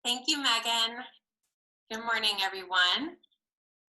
Thank you, Megan. Good morning, everyone.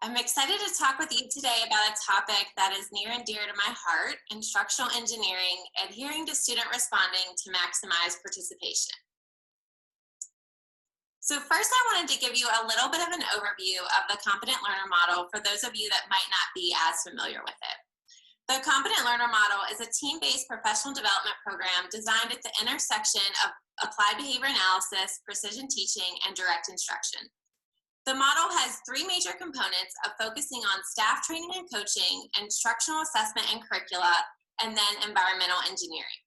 I'm excited to talk with you today about a topic that is near and dear to my heart, instructional engineering, adhering to student responding to maximize participation. So first, I wanted to give you a little bit of an overview of the Competent Learner Model for those of you that might not be as familiar with it. The Competent Learner Model is a team-based professional development program designed at the intersection of applied behavior analysis, precision teaching, and direct instruction. The model has three major components of focusing on staff training and coaching, instructional assessment and curricula, and then environmental engineering.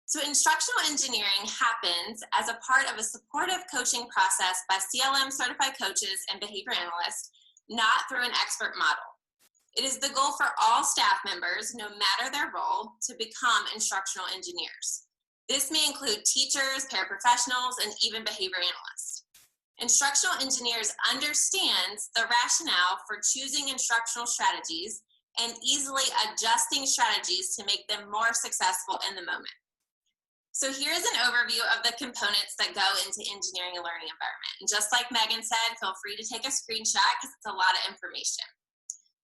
So instructional engineering happens as a part of a supportive coaching process by CLM certified coaches and behavior analysts, not through an expert model. It is the goal for all staff members, no matter their role, to become instructional engineers. This may include teachers, paraprofessionals, and even behavior analysts. Instructional engineers understands the rationale for choosing instructional strategies and easily adjusting strategies to make them more successful in the moment. So here's an overview of the components that go into engineering a learning environment. And just like Megan said, feel free to take a screenshot because it's a lot of information.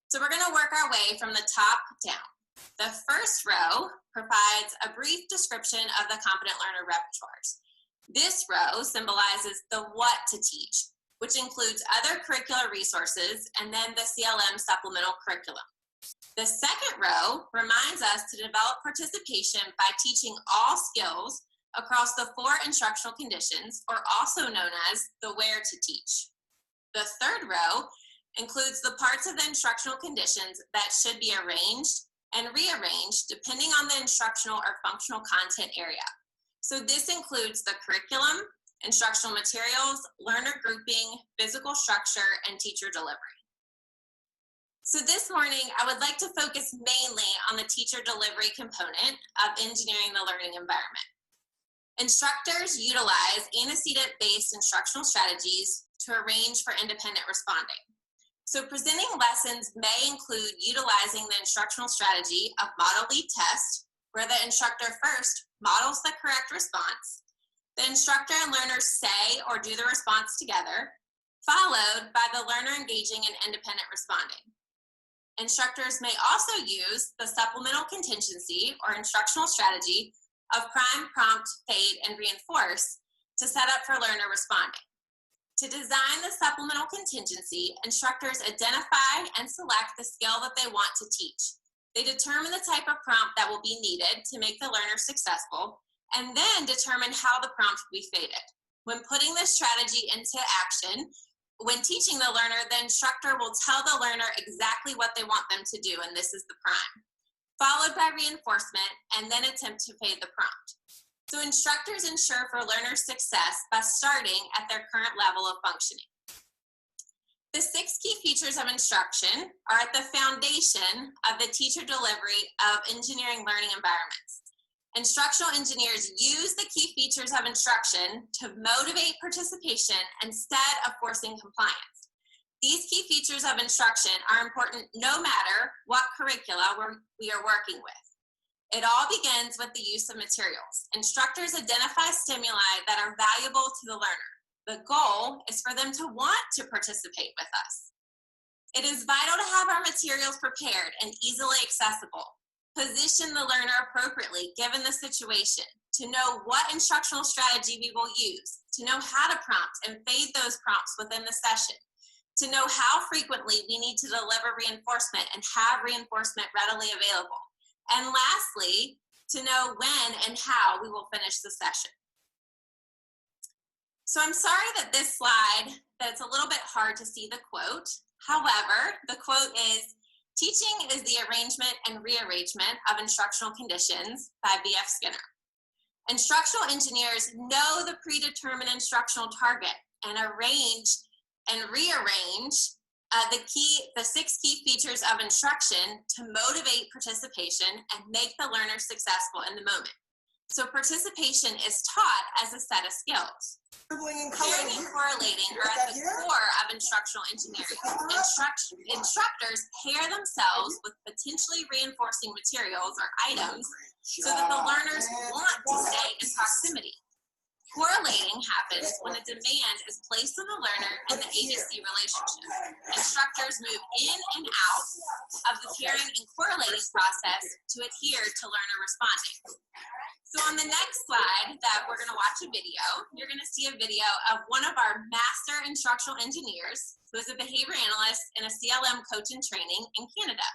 So we're going to work our way from the top down. The first row provides a brief description of the competent learner repertoires. This row symbolizes the what to teach, which includes other curricular resources and then the CLM supplemental curriculum. The second row reminds us to develop participation by teaching all skills across the four instructional conditions, or also known as the where to teach. The third row includes the parts of the instructional conditions that should be arranged and rearranged depending on the instructional or functional content area. So this includes the curriculum, instructional materials, learner grouping, physical structure, and teacher delivery. So this morning, I would like to focus mainly on the teacher delivery component of engineering the learning environment. Instructors utilize antecedent-based instructional strategies to arrange for independent responding. So presenting lessons may include utilizing the instructional strategy of model lead test, where the instructor first models the correct response. The instructor and learners say or do the response together, followed by the learner engaging in independent responding. Instructors may also use the supplemental contingency or instructional strategy of prime, prompt, fade, and reinforce to set up for learner responding. To design the supplemental contingency, instructors identify and select the skill that they want to teach. They determine the type of prompt that will be needed to make the learner successful, and then determine how the prompt will be faded. When putting this strategy into action, when teaching the learner, the instructor will tell the learner exactly what they want them to do, and this is the prime, followed by reinforcement, and then attempt to fade the prompt. So instructors ensure for learner success by starting at their current level of functioning. The 6 key features of instruction are at the foundation of the teacher delivery of engineering learning environments. Instructional engineers use the key features of instruction to motivate participation instead of forcing compliance. These key features of instruction are important no matter what curricula we are working with. It all begins with the use of materials. Instructors identify stimuli that are valuable to the learner. The goal is for them to want to participate with us. It is vital to have our materials prepared and easily accessible. Position the learner appropriately given the situation, to know what instructional strategy we will use, to know how to prompt and fade those prompts within the session, to know how frequently we need to deliver reinforcement and have reinforcement readily available. And lastly, to know when and how we will finish the session. So I'm sorry that this slide, that it's a little bit hard to see the quote. However, the quote is, "Teaching is the arrangement and rearrangement of instructional conditions" by B.F. Skinner. Instructional engineers know the predetermined instructional target and arrange and rearrange the 6 key features of instruction to motivate participation and make the learner successful in the moment. So participation is taught as a set of skills. Pairing and correlating are at the core of instructional engineering. Instructors pair themselves with potentially reinforcing materials or items so that the learners want to stay in proximity. Correlating happens when a demand is placed on the learner and the agency relationship. Instructors move in and out of the pairing and correlating process to adhere to learner responding. So on the next slide that we're going to watch a video, you're going to see a video of one of our master instructional engineers who is a behavior analyst and a CLM coach in training in Canada.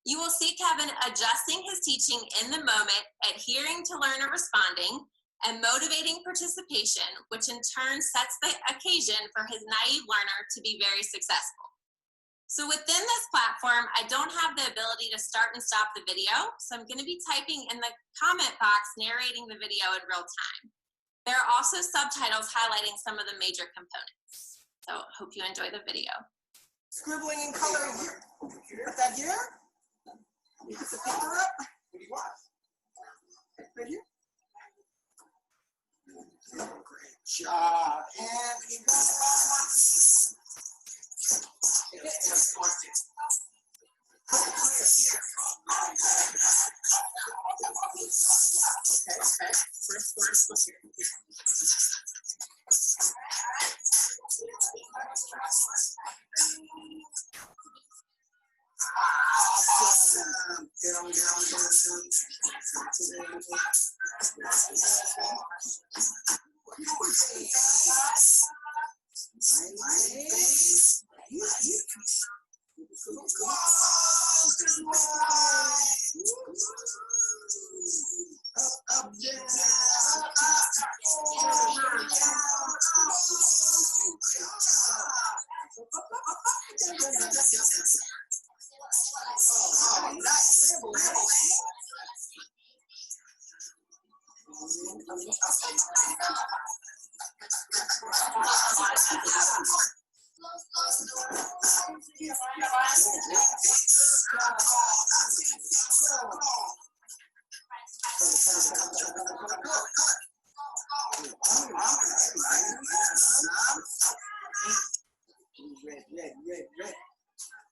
You will see Kevin adjusting his teaching in the moment, adhering to learner responding, and motivating participation, which in turn sets the occasion for his naive learner to be very successful. So within this platform, I don't have the ability to start and stop the video, so I'm going to be typing in the comment box narrating the video in real time. There are also subtitles highlighting some of the major components. So hope you enjoy the video. Scribbling in color here. Put that here. You put the paper up. What do you want? Right here. Great job. And we go. Awesome. Down.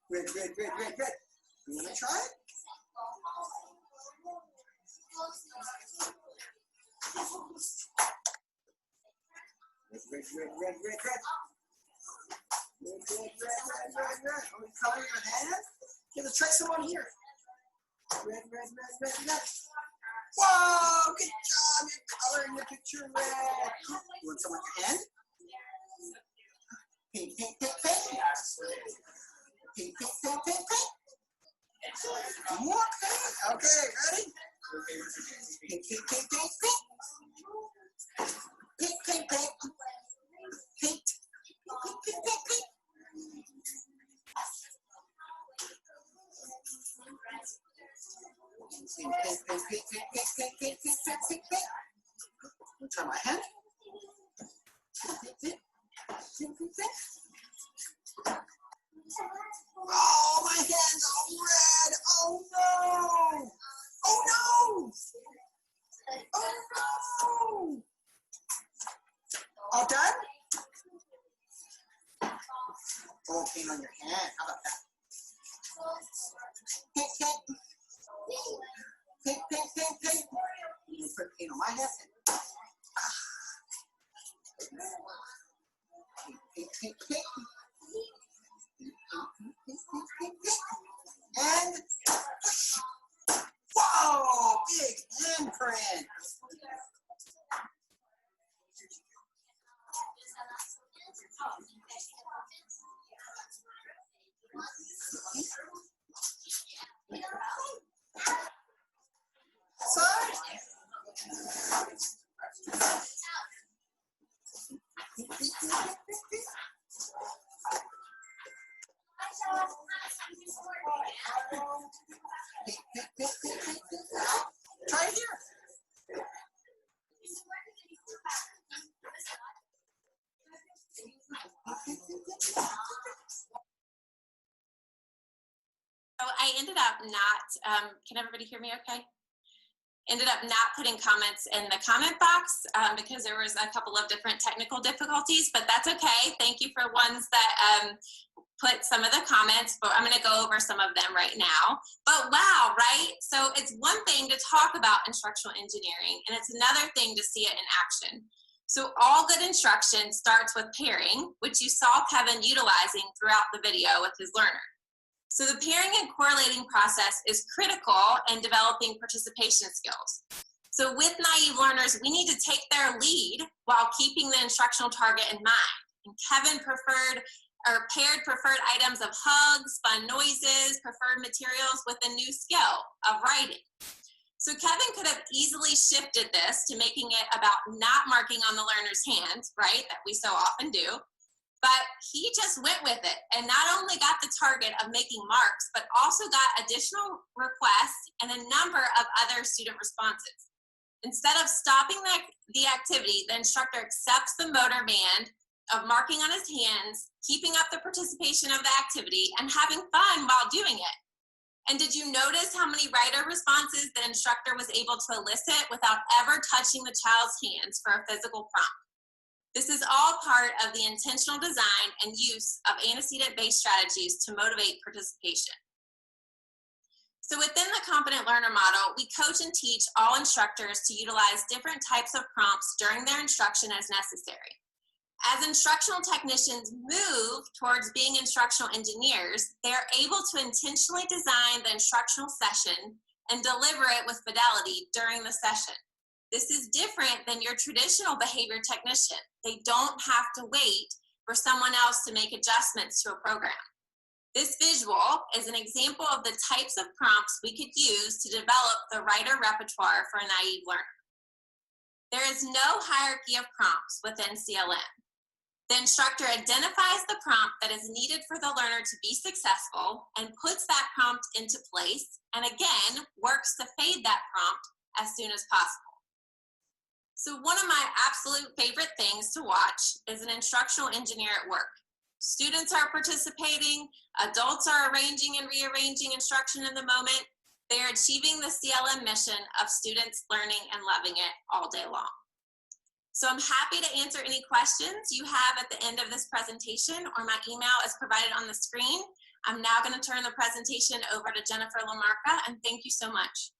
Red. You want to try it? Red. Are we coloring your hand? Okay, let's try some on here. Red. Whoa, good job. You're coloring your picture red. You want some on your hand? Pink. More pink. Okay, ready? Pink. Try my hand. Oh, my hand's all red. Oh no! All done? Oh, paint on your hand. How about that? Paint. You put paint on my hand. Paint. And whoa, big handprint. Try it here. So I ended up not, can everybody hear me okay? Ended up not putting comments in the comment box because there was a couple of different technical difficulties, but that's okay. Thank you for ones that put some of the comments, but I'm going to go over some of them right now. But wow, right? So it's one thing to talk about instructional engineering, and it's another thing to see it in action. So all good instruction starts with pairing, which you saw Kevin utilizing throughout the video with his learner. So the pairing and correlating process is critical in developing participation skills. So with naive learners, we need to take their lead while keeping the instructional target in mind. And Kevin paired preferred items of hugs, fun noises, preferred materials with a new skill of writing. So Kevin could have easily shifted this to making it about not marking on the learner's hands, right, that we so often do, but he just went with it and not only got the target of making marks, but also got additional requests and a number of other student responses. Instead of stopping the activity, the instructor accepts the motor band of marking on his hands, keeping up the participation of the activity, and having fun while doing it. And did you notice how many writer responses the instructor was able to elicit without ever touching the child's hands for a physical prompt? This is all part of the intentional design and use of antecedent-based strategies to motivate participation. So within the Competent Learner Model, we coach and teach all instructors to utilize different types of prompts during their instruction as necessary. As instructional technicians move towards being instructional engineers, they're able to intentionally design the instructional session and deliver it with fidelity during the session. This is different than your traditional behavior technician. They don't have to wait for someone else to make adjustments to a program. This visual is an example of the types of prompts we could use to develop the writer repertoire for a naive learner. There is no hierarchy of prompts within CLM. The instructor identifies the prompt that is needed for the learner to be successful and puts that prompt into place, and again, works to fade that prompt as soon as possible. So one of my absolute favorite things to watch is an instructional engineer at work. Students are participating, adults are arranging and rearranging instruction in the moment. They are achieving the CLM mission of students learning and loving it all day long. So I'm happy to answer any questions you have at the end of this presentation, or my email is provided on the screen. I'm now going to turn the presentation over to Jennifer LaMarca, and thank you so much.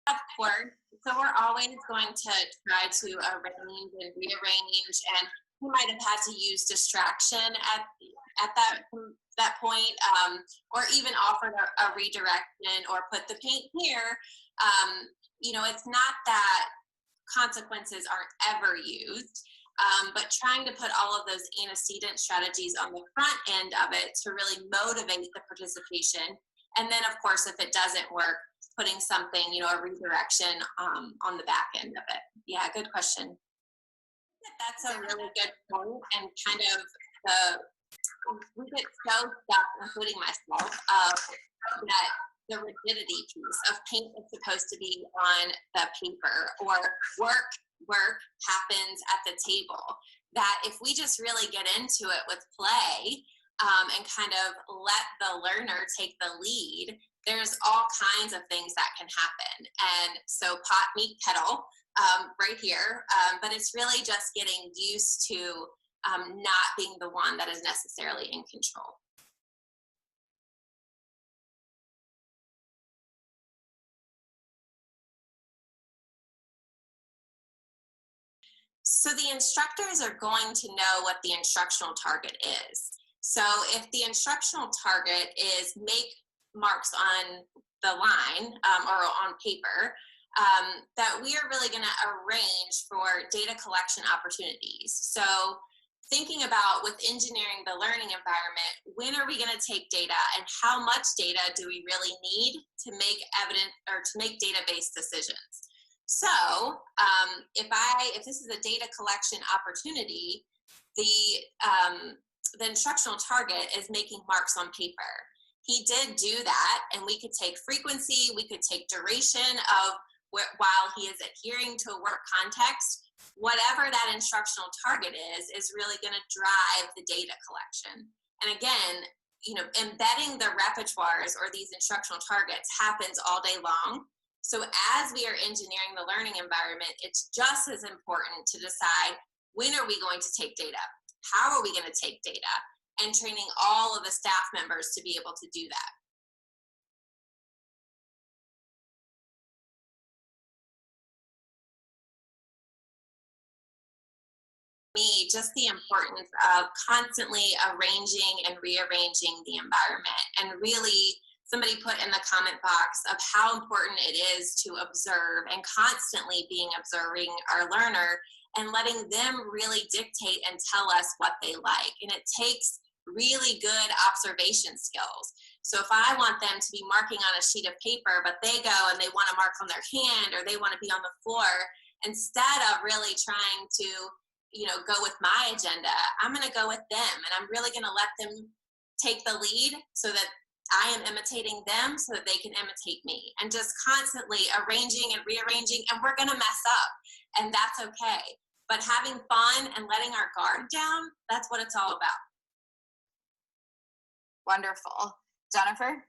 Of course. So we're always going to try to arrange and rearrange, and we might have had to use distraction at that point, or even offered a redirection or put the paint here. You know, it's not that consequences aren't ever used, but trying to put all of those antecedent strategies on the front end of it to really motivate the participation. And then, of course, if it doesn't work, putting something, you know, a redirection on the back end of it. Yeah, good question. That's a really good point, and kind of we get so stuck, including myself, that the rigidity piece of paint is supposed to be on the paper, or work happens at the table. That if we just really get into it with play and kind of let the learner take the lead, there's all kinds of things that can happen. And so pot, meet, kettle, right here, but it's really just getting used to not being the one that is necessarily in control. So the instructors are going to know what the instructional target is. So if the instructional target is make marks on the line or on paper, that we are really going to arrange for data collection opportunities. So thinking about with engineering the learning environment, when are we going to take data, and how much data do we really need to make evident or to make data-based decisions? So if this is a data collection opportunity, the instructional target is making marks on paper. He did do that, and we could take frequency, we could take duration of while he is adhering to a work context. Whatever that instructional target is really going to drive the data collection. And again, you know, embedding the repertoires or these instructional targets happens all day long. So as we are engineering the learning environment, it's just as important to decide When are we going to take data? How are we going to take data? And training all of the staff members to be able to do that. Me, just the importance of constantly arranging and rearranging the environment, and really somebody put in the comment box of how important it is to observe and constantly being observing our learner and letting them really dictate and tell us what they like. And it takes really good observation skills. So if I want them to be marking on a sheet of paper, but they go and they want to mark on their hand, or they want to be on the floor, instead of really trying to go with my agenda, I'm going to go with them, and I'm really going to let them take the lead so that I am imitating them so that they can imitate me, and just constantly arranging and rearranging, and we're going to mess up, and that's okay. But having fun and letting our guard down, that's what it's all about. Wonderful. Jennifer?